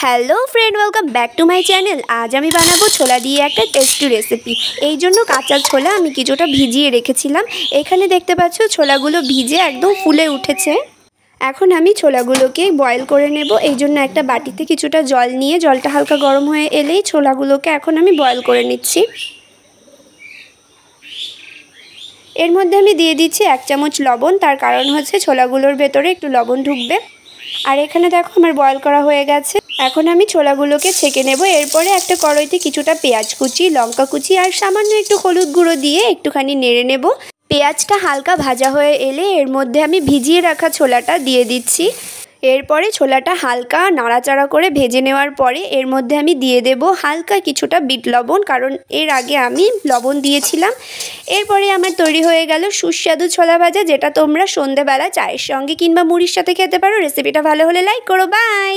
Hello friend, welcome back to my channel. আজ আমি বানাবো ছোলা দিয়ে একটা টেস্টি রেসিপি। এই জন্য কাঁচা ছোলা আমি কিছুটা ভিজিয়ে রেখেছিলাম। এখানে দেখতে পাচ্ছ ছোলাগুলো ভিজে একদম ফুলে উঠেছে। এখন আমি ছোলাগুলোকে বয়েল করে নেব। এই জন্য একটা বাটিতে কিছুটা জল নিয়ে জলটা হালকা গরম হয়ে এলেই ছোলাগুলোকে এখন আমি বয়েল করে নিচ্ছি। এর মধ্যে আমি দিয়ে দিচ্ছি 1 চামচ লবণ। তার কারণ হচ্ছে ছোলাগুলোর ভেতরে একটু লবণ ঢুকবে। আর এখানে দেখো আমার বয়েল করা হয়ে গেছে। এখন আমি ছোলাগুলোকে ছেঁকে নেব। এরপরে একটা কড়াইতে কিছুটা পেঁয়াজ কুচি, লঙ্কা কুচি আর সামান্য একটু হলুদ গুঁড়ো দিয়ে একটুখানি নেড়ে নেব। পেঁয়াজটা হালকা ভাজা হয়ে এলে এর মধ্যে আমি ভিজিয়ে রাখা ছোলাটা দিয়ে দিচ্ছি। এরপরে ছোলাটা হালকা নাড়াচাড়া করে ভেজে নেওয়ার পরে এর মধ্যে আমি দিয়ে দেব হালকা কিছুটা বিট লবণ, কারণ এর আগে আমি লবণ দিয়েছিলাম। এরপরে আমার তৈরি হয়ে গেল সুস্বাদু ছোলা ভাজা, যেটা তোমরা সন্ধেবেলা চায়ের সঙ্গে কিংবা মুড়ির সাথে খেতে পারো। রেসিপিটা ভালো হলে লাইক করো। বাই।